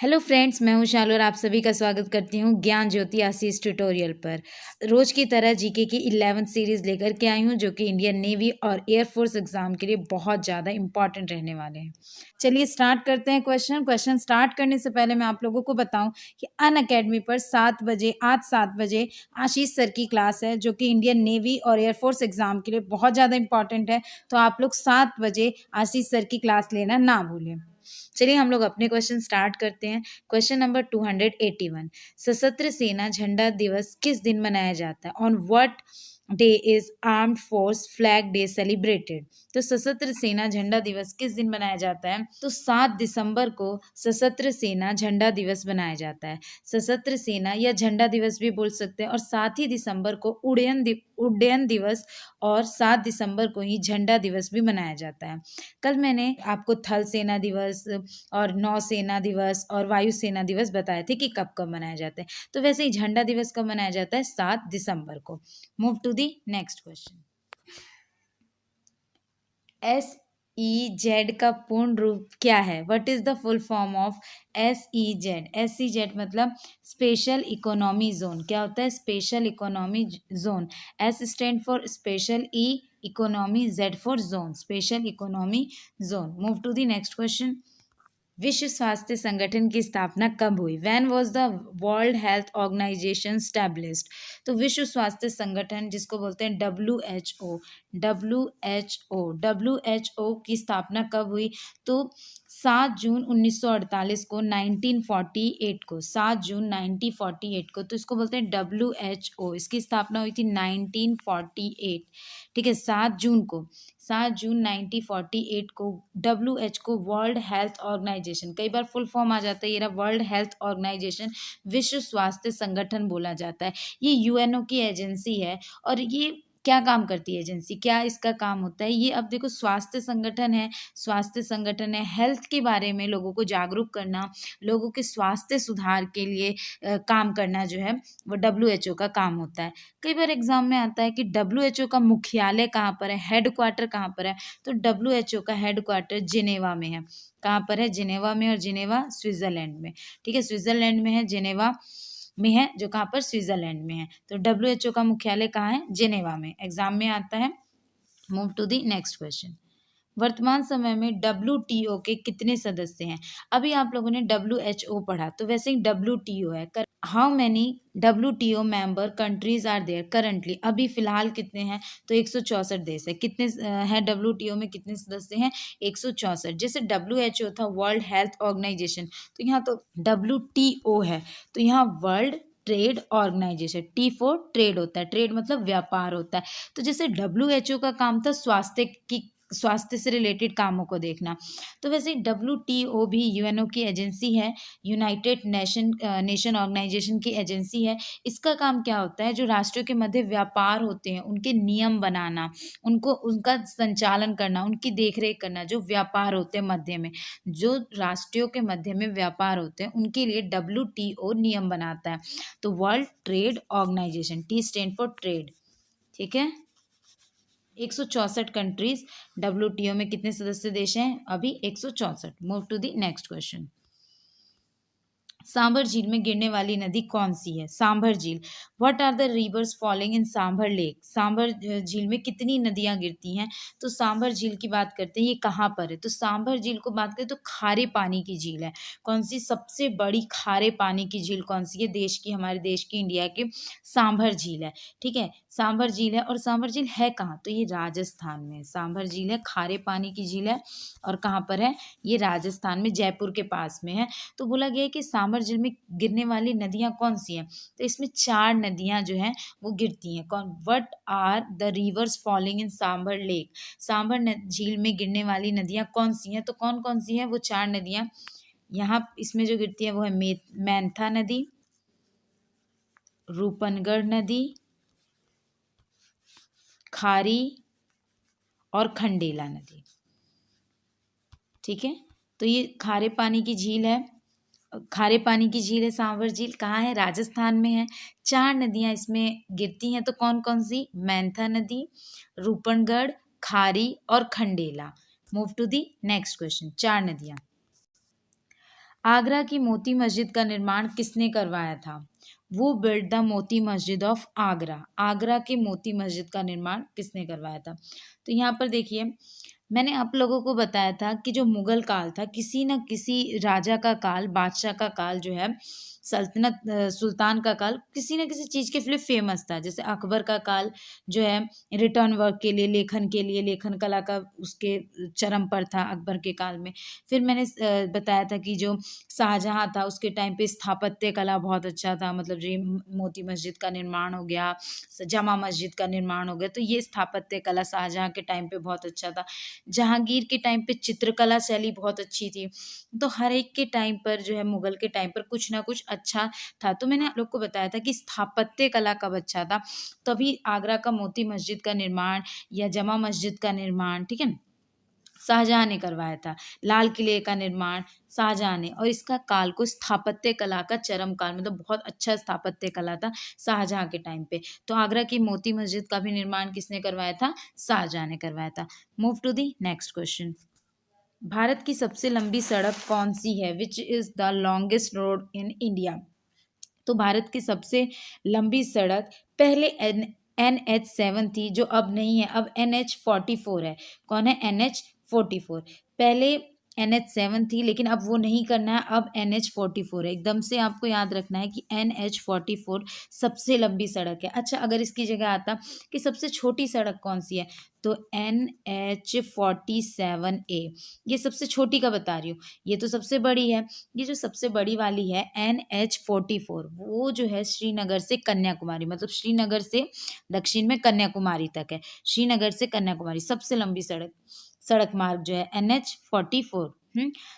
Hello friends, मैं हूं शालू और आप सभी का स्वागत करती हूं ज्ञान ज्योति आशीष ट्यूटोरियल पर। रोज की तरह जीके की 11th सीरीज लेकर के आई हूं जो कि इंडियन नेवी और एयरफोर्स एग्जाम के लिए बहुत ज़्यादा इंपॉर्टेंट रहने वाले हैं। चलिए स्टार्ट करते हैं। क्वेश्चन स्टार्ट करने से पहले मैं आप लोगों को बताऊं कि अनअकैडमी पर 7 बजे आज 7 बजे आशीष सर की क्लास है जो कि इंडियन नेवी और एयरफोर्स एग्जाम के लिए बहुत ज़्यादा इंपॉर्टेंट है। तो आप लोग 7 बजे आशीष सर की क्लास लेना ना भूलें। चलिए हम लोग अपने क्वेश्चन स्टार्ट करते हैं। क्वेश्चन नंबर 281, सशस्त्र सेना झंडा दिवस किस दिन मनाया जाता है? On what day is armed force flag day celebrated? तो सशस्त्र सेना झंडा दिवस किस दिन मनाया जाता है? तो 7 दिसंबर को सशस्त्र सेना झंडा दिवस मनाया जाता है। सशस्त्र सेना या झंडा दिवस भी बोल सकते हैं। और 7 ही दिसंबर को उड्डयन दिवस और 7 दिसंबर को ही झंडा दिवस भी मनाया जाता है। कल मैंने आपको थल सेना दिवस और नौसेना दिवस और वायुसेना दिवस बताए थे कि कब कब मनाया जाता है। तो वैसे ही झंडा दिवस कब मनाया जाता है? 7 दिसंबर को। Move to the next question. SEZ का पूर्ण रूप क्या है? What is the full form of SEZ? SEZ मतलब स्पेशल इकोनॉमी जोन। क्या होता है? Special economy zone. S stand for special, E economy, Z for zone, special economy zone. Move to the next question. विश्व स्वास्थ्य संगठन की स्थापना कब हुई? When was the world health organisation established? तो विश्व स्वास्थ्य संगठन जिसको बोलते हैं WHO की स्थापना कब हुई? तो 7 जून 1948 को, 1948 को, 7 जून 1948 को। तो इसको बोलते हैं WHO। इसकी स्थापना हुई थी 1948। ठीक है, 7 जून को, 7 जून 1948 को WHO को वर्ल्ड हेल्थ ऑर्गेनाइजेशन, कई बार फुल फॉर्म आ जाता है ये रहा, वर्ल्ड हेल्थ ऑर्गेनाइजेशन, विश्व स्वास्थ्य संगठन बोला जाता है। ये यूएनओ की एजेंसी है। और ये क्या काम करती है एजेंसी? क्या इसका काम होता है? ये अब देखो स्वास्थ्य संगठन है, स्वास्थ्य संगठन है, हेल्थ के बारे में लोगों को जागरूक करना, लोगों के स्वास्थ्य सुधार के लिए काम करना जो है वो WHO का काम होता है। कई बार एग्जाम में आता है कि WHO का मुख्यालय कहाँ पर है, हेडक्वार्टर कहाँ पर है? तो WHO का हेडक्वार्टर जिनेवा में है। कहाँ पर है? जिनेवा में। और जिनेवा स्विट्जरलैंड में। ठीक है, स्विट्जरलैंड में है, जिनेवा में है, जो कहाँ पर? स्विट्जरलैंड में है। तो WHO का मुख्यालय कहाँ है? जिनेवा में। एग्जाम में आता है। Move to the next question. वर्तमान समय में WTO के कितने सदस्य हैं? अभी आप लोगों ने WHO पढ़ा, तो वैसे ही WTO है। How many WTO member countries are there currently? अभी फिलहाल कितने हैं? तो 164 देश है। कितने हैं WTO में? कितने सदस्य हैं? 164। जैसे WHO था वर्ल्ड हेल्थ ऑर्गेनाइजेशन, तो यहाँ तो WTO है, तो यहाँ world trade organisation, T for trade होता है। ट्रेड मतलब व्यापार होता है। तो जैसे WHO का काम था स्वास्थ्य से रिलेटेड कामों को देखना, तो वैसे WTO भी यूएनओ की एजेंसी है, यूनाइटेड नेशन ऑर्गेनाइजेशन की एजेंसी है। इसका काम क्या होता है? जो राष्ट्रों के मध्य व्यापार होते हैं उनके नियम बनाना, उनका संचालन करना, उनकी देखरेख करना। जो व्यापार होते हैं मध्य में, जो राष्ट्रों के मध्य में व्यापार होते हैं उनके लिए WTO नियम बनाता है। तो world trade organisation, T stand for trade. ठीक है, 164 कंट्रीज। WTO में कितने सदस्य देश हैं? अभी 164। Move to the next question. Sambhar झील में गिरने वाली नदी कौन सी है? सांभर झील। What are the rivers falling in Sambhar lake? Sambhar झील में कितनी नदियां गिरती हैं? तो सांभर झील की बात करते हैं, ये कहाँ पर है? तो सांभर झील को बात करें तो खारे पानी की झील है। कौन सी? सबसे बड़ी खारे पानी की झील कौन सी है? देश की, हमारे देश की, इंडिया की सांभर झील है। ठीक है, सांभर झील है। और सांभर झील है कहाँ? तो ये राजस्थान में सांभर झील है, खारे पानी की झील है। और कहाँ पर है? ये राजस्थान में, जयपुर के पास में है। तो बोला गया है कि सांभर झील में गिरने वाली नदियां कौन सी हैं? तो इसमें 4 नदियां जो हैं वो गिरती हैं। कौन? What are the rivers falling in Sambhar lake? Sambhar झील में गिरने वाली नदियां कौन सी हैं? तो कौन कौन सी हैं वो 4 नदियां? यहाँ इसमें जो गिरती है वो है मैंथा नदी, रूपनगढ़ नदी, खारी और खंडेला नदी। ठीक है, तो ये खारे पानी की झील है, खारे पानी की झील है सांभर झील। कहाँ है? राजस्थान में है। 4 नदियां इसमें गिरती हैं, तो कौन कौन सी? मैंथा नदी, रूपनगढ़, खारी और Khandela. Move to the next question. 4 नदियां। आगरा की मोती मस्जिद का निर्माण किसने करवाया था? वो build the Moti Masjid of Agra. Agra के मोती मस्जिद का निर्माण किसने करवाया था? तो यहाँ पर देखिए, मैंने आप लोगों को बताया था कि जो मुगल काल था, किसी न किसी राजा का काल, बादशाह का काल जो है, सल्तनत सुल्तान का काल किसी न किसी चीज़ के लिए फेमस था। जैसे अकबर का काल जो है रिटर्न वर्क के लिए, लेखन कला का उसके चरम पर था अकबर के काल में। फिर मैंने बताया था कि जो शाहजहाँ था उसके टाइम पे स्थापत्य कला बहुत अच्छा था, मतलब जो ये मोती मस्जिद का निर्माण हो गया, जमा मस्जिद का निर्माण हो गया, तो ये स्थापत्य कला शाहजहाँ के टाइम पे बहुत अच्छा था। जहांगीर के टाइम पे चित्रकला शैली बहुत अच्छी थी। तो हर एक के टाइम पर जो है, मुगल के टाइम पर कुछ ना कुछ अच्छा था। तो मैंने आप लोग को बताया था कि स्थापत्य कला कब अच्छा था, तभी आगरा का मोती मस्जिद का निर्माण या जमा मस्जिद का निर्माण, ठीक है, शाहजहाँ ने करवाया था। लाल किले का निर्माण शाहजहाँ ने, और इसका काल को स्थापत्य कला का चरम काल, मतलब बहुत अच्छा स्थापत्य कला था शाहजहाँ के टाइम पे। तो आगरा की मोती मस्जिद का भी निर्माण किसने करवाया था? शाहजहाँ ने करवाया था। Move to the next question. Bharat की सबसे लंबी सड़क कौन सी है? Which is the longest road in India? तो भारत की सबसे लंबी सड़क पहले NH7 थी, जो अब नहीं है, अब NH44 है। कौन है? NH44। पहले NH7 थी, लेकिन अब वो नहीं करना है, अब NH44 है। एकदम से आपको याद रखना है कि NH44 सबसे लंबी सड़क है। अच्छा, अगर इसकी जगह आता कि सबसे छोटी सड़क कौन सी है, तो NH47A, ये सबसे छोटी का बता रही हूँ, ये तो सबसे बड़ी है। ये जो सबसे बड़ी वाली है NH44, वो जो है श्रीनगर से कन्याकुमारी, मतलब श्रीनगर से दक्षिण में कन्याकुमारी तक है। श्रीनगर से कन्याकुमारी सबसे लंबी सड़क मार्ग जो है NH44।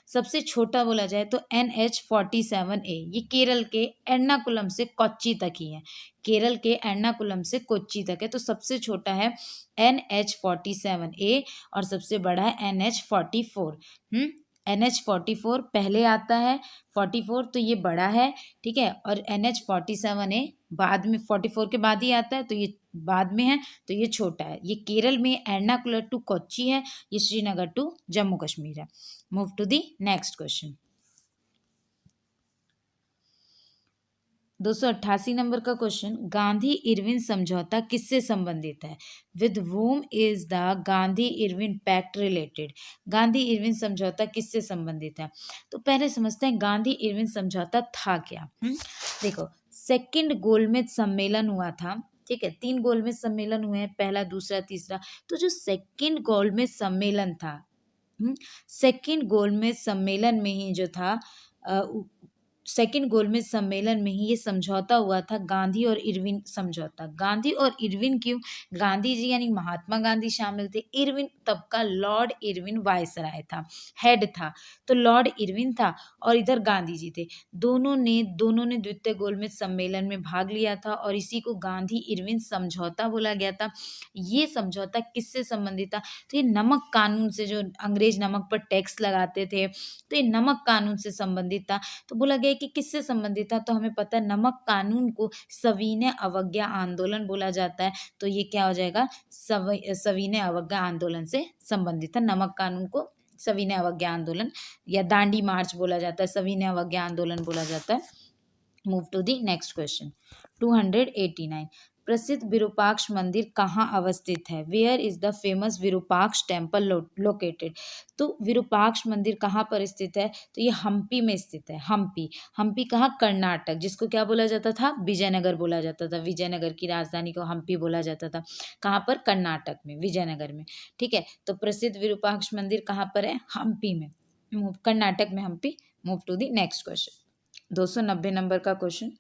सबसे छोटा बोला जाए तो NH47A, ये केरल के एर्नाकुलम से कोच्चि तक ही है। केरल के एर्नाकुलम से कोच्चि तक है। तो सबसे छोटा है NH47A और सबसे बड़ा है NH44। NH44 पहले आता है, 44 तो ये बड़ा है, ठीक है, और NH47A बाद में, 44 के बाद ही आता है, तो ये बाद में है, तो ये छोटा है। ये केरल में एर्नाकुलम टू कोच्चि है, ये श्रीनगर टू जम्मू कश्मीर है। Move to the next question. 288 number का क्वेश्चन, गांधी इरविन समझौता किससे संबंधित है? With whom is the Gandhi Irwin pact related? Gandhi Irwin समझौता किससे संबंधित है? तो पहले समझते हैं गांधी इरविन समझौता था क्या। देखो, सेकंड गोलमेज सम्मेलन हुआ था, ठीक है, 3 गोलमेज सम्मेलन हुए हैं, पहला, दूसरा, तीसरा। तो जो सेकंड गोलमेज सम्मेलन था, सेकंड गोलमेज सम्मेलन में ही जो था, सेकंड गोलमेज सम्मेलन में ही ये समझौता हुआ था, गांधी और इरविन समझौता। गांधी और इरविन क्यों? गांधी जी यानी महात्मा गांधी शामिल थे, इरविन तब का लॉर्ड इरविन वायसराय था, हेड था। तो लॉर्ड इरविन था और इधर गांधी जी थे। दोनों ने द्वितीय गोलमेज सम्मेलन में भाग लिया था, और इसी को गांधी इरविन समझौता बोला गया था। ये समझौता किससे संबंधित था? तो ये नमक कानून से, जो अंग्रेज नमक पर टैक्स लगाते थे, तो ये नमक कानून से संबंधित था। तो बोला गया कि किससे संबंधित था, तो हमें पता है नमक कानून को सविनय अवज्ञा आंदोलन बोला जाता है। तो ये क्या हो जाएगा? सविनय अवज्ञा आंदोलन से संबंधित था। नमक कानून को सविनय अवज्ञा आंदोलन या दांडी मार्च बोला जाता है, सविनय अवज्ञा आंदोलन बोला जाता है। Move to the next question. 289, प्रसिद्ध विरूपाक्ष मंदिर कहाँ अवस्थित है? Where is the famous Virupaksha temple located? तो विरूपाक्ष मंदिर कहाँ पर स्थित है? तो ये हम्पी में स्थित है। हम्पी कहाँ? कर्नाटक, जिसको क्या बोला जाता था? विजयनगर बोला जाता था। विजयनगर की राजधानी को हम्पी बोला जाता था। कहाँ पर? कर्नाटक में, विजयनगर में, ठीक है। तो प्रसिद्ध विरूपाक्ष मंदिर कहाँ पर है? हम्पी में, कर्नाटक में Hampi. Move to the next question. 290 number का क्वेश्चन,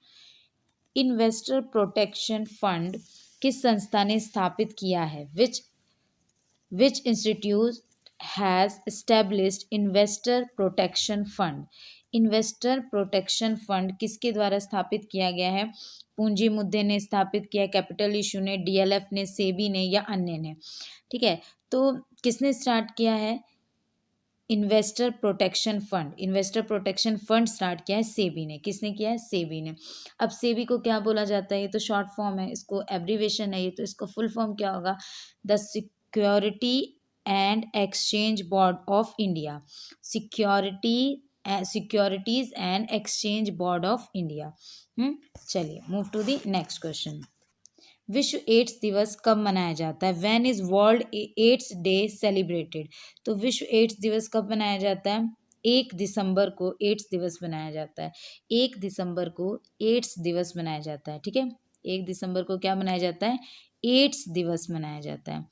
इन्वेस्टर प्रोटेक्शन फंड किस संस्था ने स्थापित किया है? Which institute has established investor protection fund? Investor protection fund किसके द्वारा स्थापित किया गया है? पूंजी मुद्दे ने स्थापित किया, कैपिटल इशू ने, DLF ने, सेबी ने, या अन्य ने? ठीक है, तो किसने स्टार्ट किया है? इन्वेस्टर प्रोटेक्शन फंड स्टार्ट किया है सेबी ने। किसने किया है? सेबी ने। अब सेबी को क्या बोला जाता है? ये तो शॉर्ट फॉर्म है, इसको एब्रीवेशन है ये, तो इसका फुल फॉर्म क्या होगा? The security and exchange board of India. Security securities and exchange board of India. चलिए move to the next question. विश्व एड्स दिवस कब मनाया जाता है? When is world AIDS day celebrated? तो विश्व एड्स दिवस कब मनाया जाता है? 1 दिसंबर को एड्स दिवस मनाया जाता है। 1 दिसंबर को एड्स दिवस मनाया जाता है। ठीक है, 1 दिसंबर को क्या मनाया जाता है? एड्स दिवस मनाया जाता है।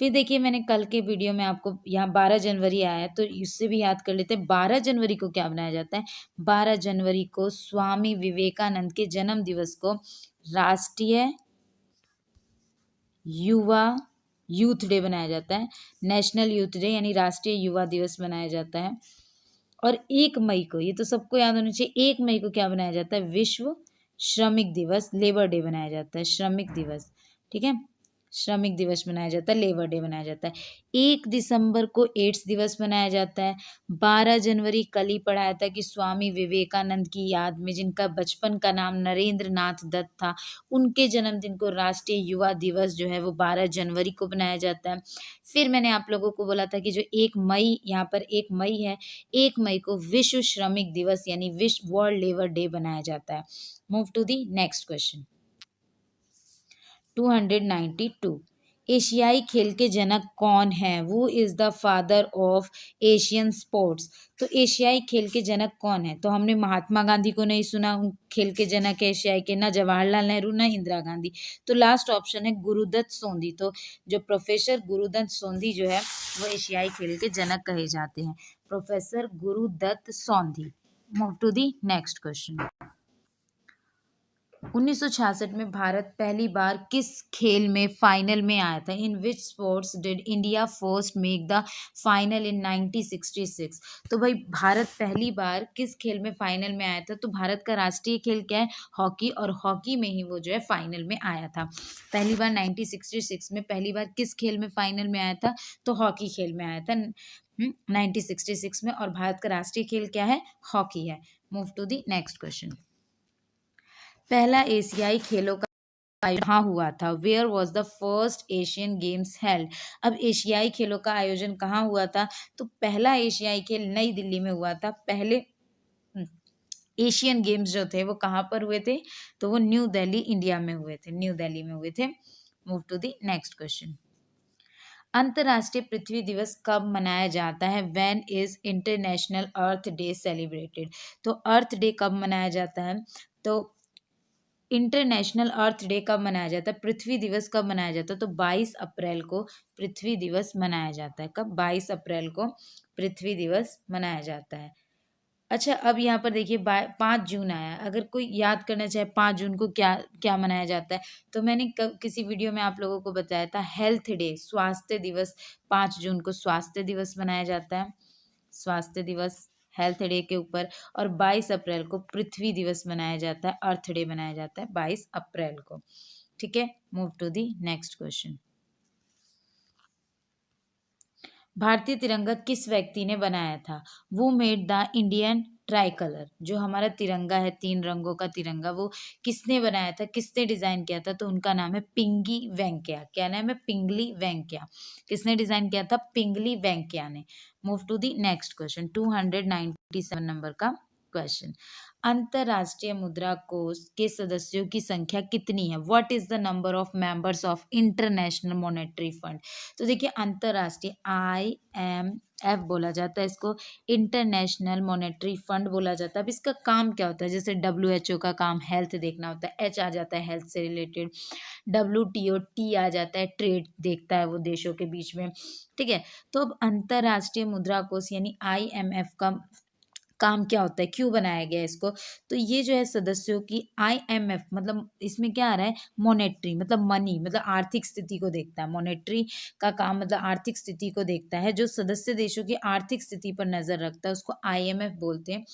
फिर देखिए, मैंने कल के वीडियो में आपको यहाँ 12 जनवरी आया है, तो इससे भी याद कर लेते हैं 12 जनवरी को क्या मनाया जाता है। 12 जनवरी को स्वामी विवेकानंद के जन्म दिवस को राष्ट्रीय युवा यूथ डे बनाया जाता है। नेशनल यूथ डे यानी राष्ट्रीय युवा दिवस बनाया जाता है। और 1 मई को, ये तो सबको याद होना चाहिए, 1 मई को क्या बनाया जाता है? विश्व श्रमिक दिवस, लेबर डे बनाया जाता है। श्रमिक दिवस, ठीक है, श्रमिक दिवस मनाया जाता है, लेबर डे मनाया जाता है। 1 दिसंबर को एड्स दिवस मनाया जाता है। 12 जनवरी कल ही पढ़ाया था कि स्वामी विवेकानंद की याद में, जिनका बचपन का नाम नरेंद्र नाथ दत्त था, उनके जन्मदिन को राष्ट्रीय युवा दिवस जो है वो 12 जनवरी को बनाया जाता है। फिर मैंने आप लोगों को बोला था कि जो 1 मई, यहाँ पर 1 मई है, 1 मई को विश्व श्रमिक दिवस यानी विश्व वर्ल्ड लेबर डे बनाया जाता है। Move to the next question. 292। एशियाई खेल के जनक कौन है? Who is the father of Asian sports. तो एशियाई खेल के जनक कौन है? तो हमने महात्मा गांधी को नहीं सुना, उन खेल के जनक एशियाई के, ना जवाहरलाल नेहरू ना इंदिरा गांधी। तो लास्ट ऑप्शन है गुरुदत्त सोंधी। तो जो प्रोफेसर गुरुदत्त सोंधी जो है वो एशियाई खेल के जनक कहे जाते हैं, professor Gurudutt Sondhi. Move to the next question. 1966 में भारत पहली बार किस खेल में फाइनल में आया था? In which sports did India first make the final in 1966? तो भाई भारत पहली बार किस खेल में फाइनल में आया था? तो भारत का राष्ट्रीय खेल क्या है? हॉकी, और हॉकी में ही वो जो है फाइनल में आया था। पहली बार 1966 में पहली बार किस खेल में फाइनल में आया था? तो हॉकी खेल में आया था 1966 में, और भारत का राष्ट्रीय खेल क्या है? हॉकी है। Move to the next question. पहला एशियाई खेलों का आयोजन कहाँ हुआ था? Where was the first Asian games held? अब एशियाई खेलों का आयोजन कहाँ हुआ था? तो पहला एशियाई खेल नई दिल्ली में हुआ था। पहले एशियन गेम्स जो थे वो कहाँ पर हुए थे? तो वो न्यू दिल्ली, इंडिया में हुए थे, न्यू दिल्ली में हुए थे। Move to the next question. अंतर्राष्ट्रीय पृथ्वी दिवस कब मनाया जाता है? When is international earth day celebrated? तो अर्थ डे कब मनाया जाता है? तो इंटरनेशनल अर्थ डे कब मनाया जाता है? पृथ्वी दिवस कब मनाया जाता है? तो 22 अप्रैल को पृथ्वी दिवस मनाया जाता है। कब? 22 अप्रैल को पृथ्वी दिवस मनाया जाता है। अच्छा, अब यहाँ पर देखिए 5 जून आया, अगर कोई याद करना चाहे 5 जून को क्या क्या मनाया जाता है, तो मैंने किसी वीडियो में आप लोगों को बताया था हेल्थ डे, स्वास्थ्य दिवस। 5 जून को स्वास्थ्य दिवस मनाया जाता है, स्वास्थ्य दिवस हेल्थ डे के ऊपर। और 22 अप्रैल को पृथ्वी दिवस मनाया जाता है, अर्थ डे मनाया जाता है 22 अप्रैल को। ठीक है, move to the next question. भारतीय तिरंगा किस व्यक्ति ने बनाया था? Who made the Indian tricolour, जो हमारा तिरंगा है 3 रंगों का तिरंगा, वो किसने बनाया था, किसने डिजाइन किया था? तो उनका नाम है पिंगली वेंकैया। क्या नाम है? पिंगली वेंकैया। किसने डिजाइन किया था? पिंगली वेंकैया ने। Move to the next question, 297 number का क्वेश्चन। अंतरराष्ट्रीय मुद्रा कोष के सदस्यों की संख्या कितनी है? What is the number of members of international monetary fund? तो देखिए, अंतरराष्ट्रीय IMF बोला जाता है इसको, इंटरनेशनल मॉनेटरी फंड बोला जाता है। अब इसका काम क्या होता है? जैसे WHO का काम हेल्थ देखना होता है, H आ जाता है हेल्थ से रिलेटेड, WTO T आ जाता है ट्रेड देखता है वो देशों के बीच में। ठीक है, तो अब अंतरराष्ट्रीय मुद्रा कोष यानी IMF का काम क्या होता है, क्यों बनाया गया है इसको? तो ये जो है सदस्यों की IMF, मतलब इसमें क्या आ रहा है? मॉनेटरी मतलब मनी, मतलब आर्थिक स्थिति को देखता है। मॉनेटरी का काम मतलब आर्थिक स्थिति को देखता है। जो सदस्य देशों की आर्थिक स्थिति पर नजर रखता है उसको IMF बोलते हैं।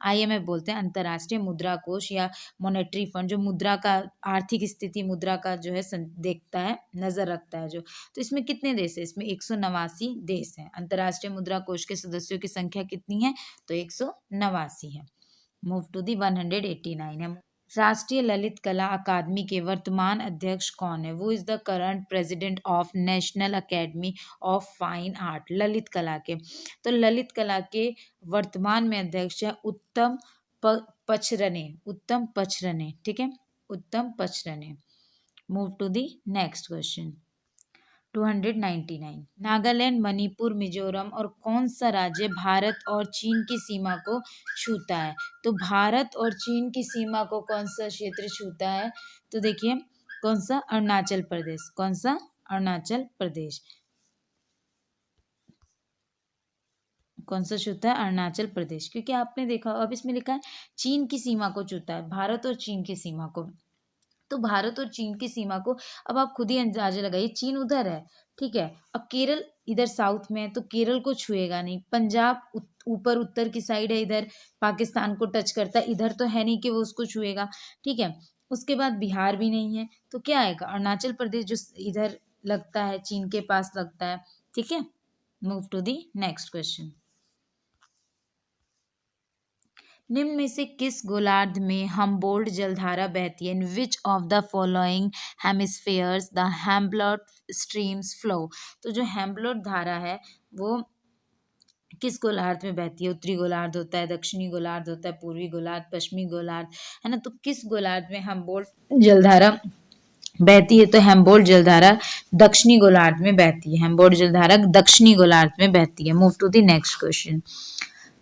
IMF बोलते हैं अंतर्राष्ट्रीय मुद्रा कोष या मॉनेटरी फंड, जो मुद्रा का आर्थिक स्थिति, मुद्रा का जो है देखता है, नजर रखता है जो। तो इसमें कितने देश है? इसमें 189 देश हैं। अंतर्राष्ट्रीय मुद्रा कोष के सदस्यों की संख्या कितनी है? तो 189 है। मूव टू दी 189 है। राष्ट्रीय ललित कला अकादमी के वर्तमान अध्यक्ष कौन है? Who is the current president of national academy of fine art, Lalit कला के। तो ललित कला के वर्तमान में अध्यक्ष है उत्तम पचरने, ठीक है, Uttam Pacharne. Move to the next question. 299। Nagaland, Manipur, Mizoram और कौन सा राज्य भारत और चीन की सीमा को छूता है? तो भारत और चीन की सीमा को कौन सा क्षेत्र छूता है? तो देखिए, कौन सा? अरुणाचल प्रदेश। कौन सा? अरुणाचल प्रदेश। कौन सा छूता है? अरुणाचल प्रदेश। क्योंकि आपने देखा, अब इसमें लिखा है चीन की सीमा को छूता है, भारत और चीन की सीमा को। तो भारत और चीन की सीमा को अब आप खुद ही अंदाजा लगाइए, चीन उधर है, ठीक है, अब केरल इधर साउथ में है तो केरल को छुएगा नहीं, पंजाब ऊपर उत्तर की साइड है, इधर पाकिस्तान को टच करता है, इधर तो है नहीं कि वो उसको छुएगा, ठीक है। उसके बाद बिहार भी नहीं है, तो क्या आएगा? अरुणाचल प्रदेश, जो इधर लगता है, चीन के पास लगता है, ठीक है। Move to the next question. निम्न में से किस गोलार्ध में हम्बोल्ट जलधारा बहती है? In which of the following hemispheres the Humboldt streams flow? तो जो हेम्बलट धारा है वो किस गोलार्ध में बहती है? उत्तरी गोलार्ध होता है, दक्षिणी गोलार्ध होता है, पूर्वी गोलार्ध, पश्चिमी गोलार्ध, है ना। तो किस गोलार्ध में हेम्बोल्ट जलधारा बहती है? तो हेम्बोल्ट जलधारा दक्षिणी गोलार्ध में बहती है, हेम्बोल्ट जलधारा दक्षिणी गोलार्ध में बहती है। Move to the next question.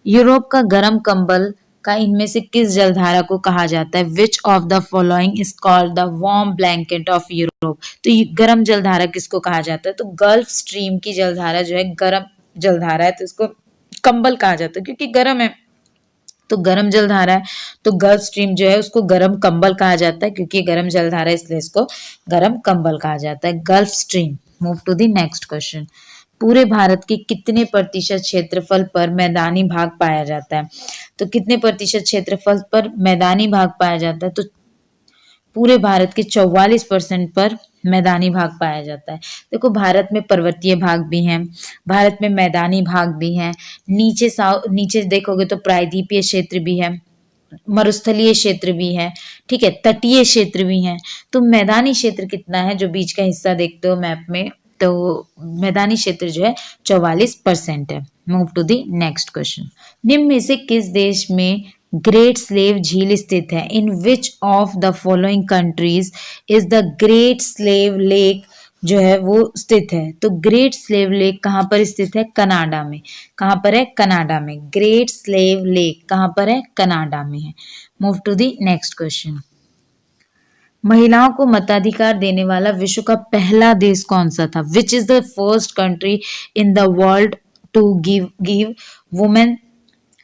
Europe का गर्म कंबल का इनमें से किस जलधारा को कहा जाता है? विच of the following is called the warm blanket of Europe? तो ये गर्म जलधारा किसको कहा जाता है? तो गल्फ स्ट्रीम की जलधारा जो है गर्म जलधारा है, तो इसको कंबल कहा जाता है क्योंकि गर्म है, तो गर्म जलधारा है। तो गल्फ स्ट्रीम जो है उसको गर्म कंबल कहा जाता है क्योंकि गर्म जलधारा है, इसलिए इसको गर्म कंबल कहा जाता है, gulf stream. Move to the next question. पूरे भारत के कितने प्रतिशत क्षेत्रफल पर मैदानी भाग पाया जाता है? तो कितने प्रतिशत क्षेत्रफल पर मैदानी भाग पाया जाता है? तो पूरे भारत के 44% पर मैदानी भाग पाया जाता है। देखो, भारत में पर्वतीय भाग भी हैं, भारत में मैदानी भाग भी हैं, नीचे देखोगे तो प्रायद्वीपीय क्षेत्र भी है, मरुस्थलीय क्षेत्र भी है, ठीक है, तटीय क्षेत्र भी है। तो मैदानी क्षेत्र कितना है? जो बीच का हिस्सा देखते हो मैप में, तो मैदानी क्षेत्र जो है 44% है। Move to the next question. निम्न में से किस देश में ग्रेट स्लेव झील स्थित है? In which of the following countries is the great slave lake जो है वो स्थित है? तो ग्रेट स्लेव लेक कहाँ पर स्थित है? कनाडा में। कहाँ पर है? कनाडा में। ग्रेट स्लेव लेक कहाँ पर है? कनाडा में है। Move to the next question. महिलाओं को मताधिकार देने वाला विश्व का पहला देश कौन सा था? Which is the first country in the world to give women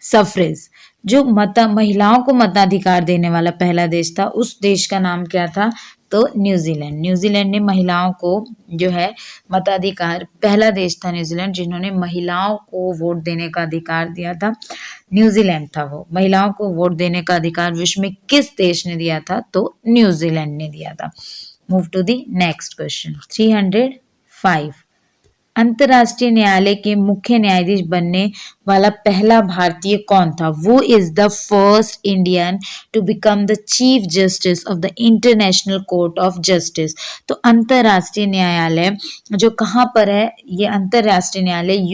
suffrage? जो महिलाओं को मताधिकार देने वाला पहला देश था, उस देश का नाम क्या था? तो न्यूजीलैंड। न्यूजीलैंड ने महिलाओं को जो है मताधिकार, पहला देश था न्यूजीलैंड जिन्होंने महिलाओं को वोट देने का अधिकार दिया था, न्यूजीलैंड था वो। महिलाओं को वोट देने का अधिकार विश्व में किस देश ने दिया था? तो न्यूजीलैंड ने दिया था। Move to the next question. 305। अंतर्राष्ट्रीय न्यायालय के मुख्य न्यायाधीश बनने वाला पहला भारतीय कौन था? Who is the first Indian to become the chief justice of the international court of justice. तो अंतर्राष्ट्रीय न्यायालय जो कहाँ पर है? ये अंतर्राष्ट्रीय न्यायालय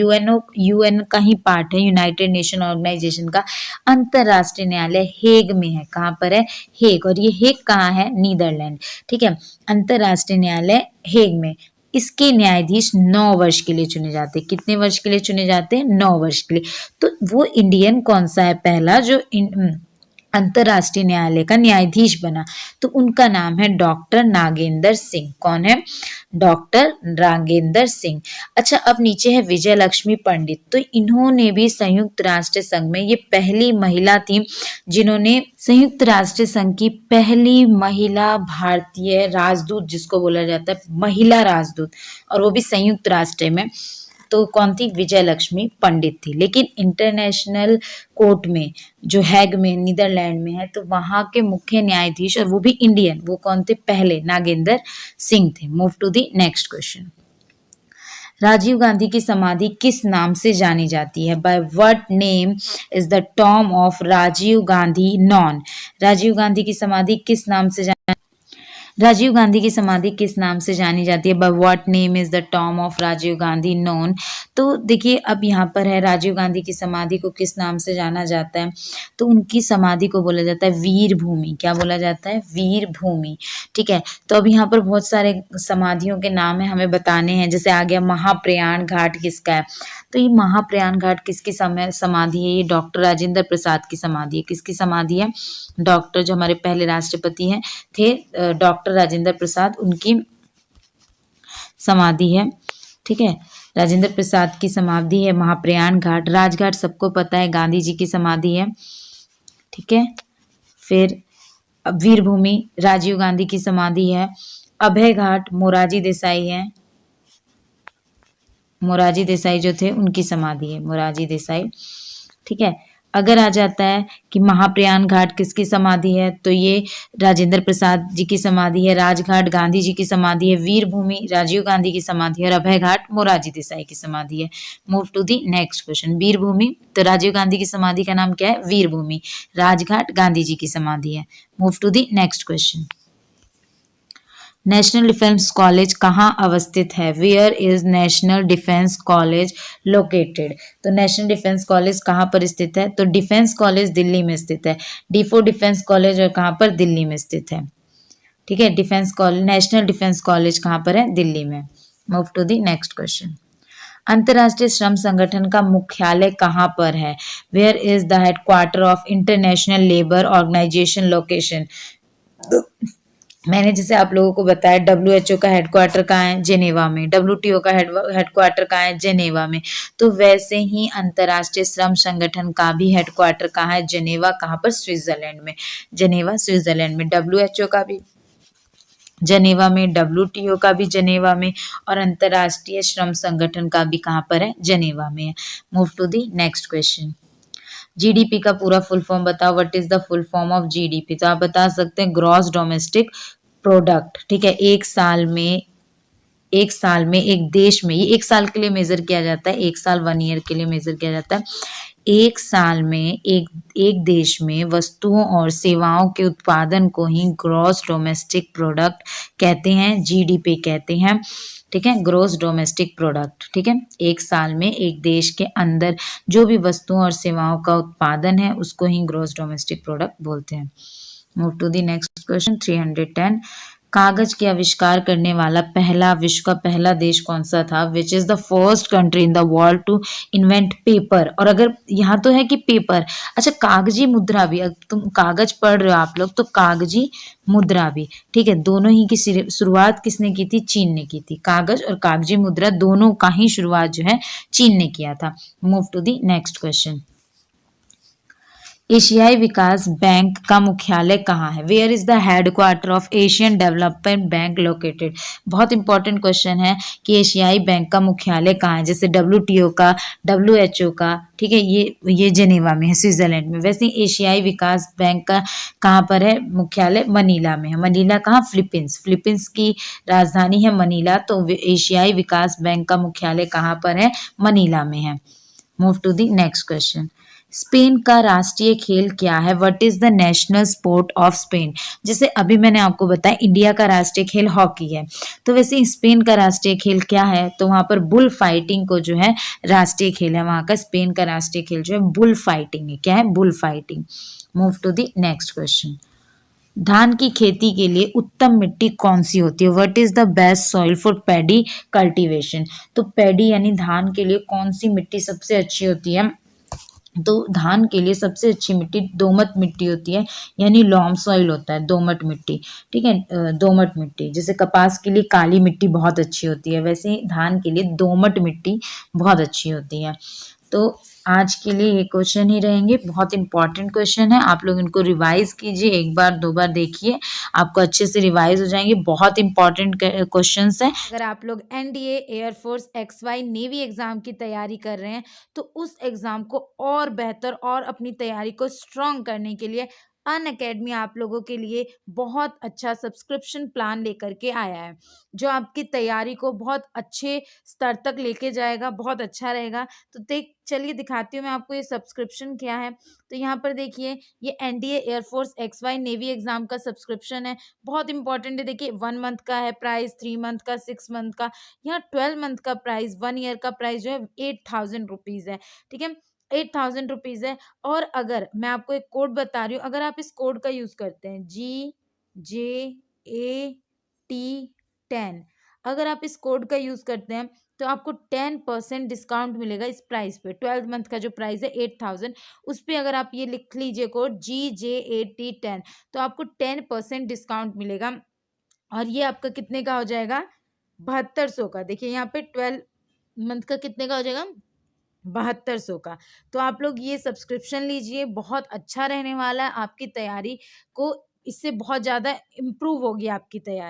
यूएन का ही पार्ट है, यूनाइटेड नेशन ऑर्गेनाइजेशन का। अंतर्राष्ट्रीय न्यायालय हेग में है। कहाँ पर है? हेग। और ये हेग कहाँ है? नीदरलैंड, ठीक है। अंतर्राष्ट्रीय न्यायालय हेग में। इसके न्यायाधीश 9 वर्ष के लिए चुने जाते हैं। कितने वर्ष के लिए चुने जाते हैं? 9 वर्ष के लिए। तो वो इंडियन कौन सा है पहला जो अंतर्राष्ट्रीय न्यायालय का न्यायाधीश बना? तो उनका नाम है डॉक्टर नागेंद्र सिंह। कौन है? डॉक्टर नागेंद्र सिंह। अच्छा, अब नीचे है विजय लक्ष्मी पंडित। तो इन्होंने भी संयुक्त राष्ट्र संघ में, ये पहली महिला थी जिन्होंने संयुक्त राष्ट्र संघ की पहली महिला भारतीय राजदूत, जिसको बोला जाता है महिला राजदूत, और वो भी संयुक्त राष्ट्र में। तो कौन थी? विजय लक्ष्मी पंडित थी। लेकिन इंटरनेशनल कोर्ट में जो हैग में नीदरलैंड में है, तो वहां के मुख्य न्यायाधीश, और वो भी इंडियन, वो कौन थे? पहले नागेंद्र सिंह थे। Move to the next question. Rajiv Gandhi की समाधि किस नाम से जानी जाती है? By what name is the tomb of Rajiv Gandhi known? Rajiv Gandhi की समाधि किस नाम से राजीव गांधी की समाधि किस नाम से जानी जाती है? By what name is the tomb of Rajiv Gandhi known? तो देखिए अब यहाँ पर है राजीव गांधी की समाधि को किस नाम से जाना जाता है? तो उनकी समाधि को बोला जाता है वीर भूमि। क्या बोला जाता है? वीर भूमि। ठीक है, तो अब यहाँ पर बहुत सारे समाधियों के नाम है हमें बताने हैं। जैसे आ गया महाप्रयाण घाट किसका है? तो ये महाप्रयाण घाट किसकी समाधि है? ये डॉक्टर राजेंद्र प्रसाद की समाधि है। किसकी समाधि है? डॉक्टर जो हमारे पहले राष्ट्रपति हैं थे डॉक्टर राजेंद्र प्रसाद, उनकी समाधि है। ठीक है, राजेंद्र प्रसाद की समाधि है महाप्रयाण घाट। राजघाट सबको पता है गांधी जी की समाधि है। ठीक है, फिर वीर भूमि राजीव गांधी की समाधि है। अभय घाट मोरारजी देसाई है। मोरारजी देसाई जो थे उनकी समाधि है, मोरारजी देसाई। ठीक है, अगर आ जाता है कि महाप्रयाण घाट किसकी समाधि है, तो ये राजेंद्र प्रसाद जी की समाधि है। राजघाट गांधी जी की समाधि है। वीर भूमि राजीव गांधी की समाधि है और अभय घाट मोरारजी देसाई की समाधि है। Move to the next question. Veer Bhumi, तो राजीव गांधी की समाधि का नाम क्या है? वीर भूमि। राजघाट गांधी जी की समाधि है। Move to the next question. National defence college कहाँ अवस्थित है? Where is national defence college located? तो नेशनल डिफेंस कॉलेज कहाँ पर स्थित है? तो डिफेंस कॉलेज दिल्ली में स्थित है। डी4 डिफेंस कॉलेज और कहाँ पर? दिल्ली में स्थित है। ठीक है, defence college, national defence college कहाँ पर है? दिल्ली में। Move to the next question. अंतर्राष्ट्रीय श्रम संगठन का मुख्यालय कहाँ पर है? Where is the headquarter of international labour organisation location? मैंने जैसे आप लोगों को बताया WHO का हेडक्वार्टर कहाँ है? जेनेवा में। WTO का हेडक्वार्टर कहाँ है? जेनेवा में। तो वैसे ही अंतर्राष्ट्रीय श्रम संगठन का भी हेडक्वार्टर कहाँ है? जेनेवा। कहाँ पर? स्विट्जरलैंड में। जेनेवा स्विट्जरलैंड में। WHO का भी जेनेवा में, WTO का भी जेनेवा में और अंतर्राष्ट्रीय श्रम संगठन का भी कहाँ पर है? जेनेवा में है। Move to the next question. GDP का पूरा फुल फॉर्म बताओ। What is the full form of GDP? तो आप बता सकते हैं ग्रॉस डोमेस्टिक प्रोडक्ट। ठीक है, एक साल में एक देश में, ये एक साल के लिए मेजर किया जाता है। एक साल 1 ईयर के लिए मेजर किया जाता है। एक साल में एक देश में वस्तुओं और सेवाओं के उत्पादन को ही ग्रॉस डोमेस्टिक प्रोडक्ट कहते हैं, जीडीपी कहते हैं। ठीक है, ग्रॉस डोमेस्टिक प्रोडक्ट। ठीक है, एक साल में एक देश के अंदर जो भी वस्तुओं और सेवाओं का उत्पादन है उसको ही ग्रॉस डोमेस्टिक प्रोडक्ट बोलते हैं। Move to the next question 310। कागज के आविष्कार करने वाला विश्व का पहला देश कौन सा था? Which is the first country in the world to invent paper? और अगर यहाँ तो है कि पेपर, अच्छा कागजी मुद्रा भी, अगर तुम कागज पढ़ रहे हो आप लोग तो कागजी मुद्रा भी। ठीक है, दोनों ही की शुरुआत किसने की थी? चीन ने की थी। कागज और कागजी मुद्रा दोनों का ही शुरुआत जो है चीन ने किया था। Move to the next question. एशियाई विकास बैंक का मुख्यालय कहाँ है? Where is the headquarter of Asian development bank located? बहुत इंपॉर्टेंट क्वेश्चन है कि एशियाई बैंक का मुख्यालय कहाँ है। जैसे WTO का, WHO का, ठीक है, ये जेनेवा में है, स्विट्जरलैंड में। वैसे एशियाई विकास बैंक का कहाँ पर है मुख्यालय? मनीला में है। मनीला कहाँ? फिलीपींस। फिलीपींस की राजधानी है मनीला, तो एशियाई विकास बैंक का मुख्यालय कहाँ पर है? मनीला में है। Move to the next question. Spain का राष्ट्रीय खेल क्या है? What is the national sport of Spain? जैसे अभी मैंने आपको बताया इंडिया का राष्ट्रीय खेल हॉकी है, तो वैसे स्पेन का राष्ट्रीय खेल क्या है? तो वहां पर बुल फाइटिंग को जो है राष्ट्रीय खेल है वहां का। स्पेन का राष्ट्रीय खेल जो है बुल फाइटिंग है। क्या है? Bull fighting. Move to the next question. धान की खेती के लिए उत्तम मिट्टी कौन सी होती है? What is the best soil for paddy cultivation? तो पैडी यानी धान के लिए कौन सी मिट्टी सबसे अच्छी होती है? तो धान के लिए सबसे अच्छी मिट्टी दोमट मिट्टी होती है, यानी लॉम सॉइल होता है, दोमट मिट्टी। ठीक है, दोमट मिट्टी। जैसे कपास के लिए काली मिट्टी बहुत अच्छी होती है, वैसे ही धान के लिए दोमट मिट्टी बहुत अच्छी होती है। तो आज के लिए ये क्वेश्चन ही रहेंगे, बहुत इंपॉर्टेंट क्वेश्चन है। आप लोग इनको रिवाइज कीजिए, एक बार 2 बार देखिए, आपको अच्छे से रिवाइज हो जाएंगे। बहुत इंपॉर्टेंट क्वेश्चंस हैं। अगर आप लोग NDA, air force, XY, navy exam की तैयारी कर रहे हैं तो उस एग्जाम को और बेहतर और अपनी तैयारी को स्ट्रॉन्ग करने के लिए अनअकैडमी आप लोगों के लिए बहुत अच्छा सब्सक्रिप्शन प्लान लेकर के आया है, जो आपकी तैयारी को बहुत अच्छे स्तर तक लेके जाएगा, बहुत अच्छा रहेगा। तो चलिए दिखाती हूँ मैं आपको ये सब्सक्रिप्शन क्या है। तो यहाँ पर देखिए, ये NDA air force XY navy exam का सब्सक्रिप्शन है, बहुत इंपॉर्टेंट है। देखिए 1 मंथ का है प्राइस, 3 मंथ का, 6 मंथ का, यहाँ 12 मंथ का प्राइस, 1 ईयर का प्राइस जो है 8000 रुपीज़ है। ठीक है, 8000 रुपीज़ है। और अगर मैं आपको एक कोड बता रही हूँ, अगर आप इस कोड का यूज करते हैं GJAT10, अगर आप इस कोड का यूज करते हैं तो आपको 10% डिस्काउंट मिलेगा इस प्राइस पे। 12 मंथ का जो प्राइस है 8000, उस पे अगर आप ये लिख लीजिए कोड GJAT10, तो आपको 10% डिस्काउंट मिलेगा। और ये आपका कितने का हो जाएगा? 7200 का। देखिए यहाँ पे 12 मंथ का कितने का हो जाएगा? 7200 का। तो आप लोग ये सब्सक्रिप्शन लीजिए, बहुत अच्छा रहने वाला है आपकी तैयारी को, इससे बहुत ज़्यादा इम्प्रूव होगी आपकी तैयारी।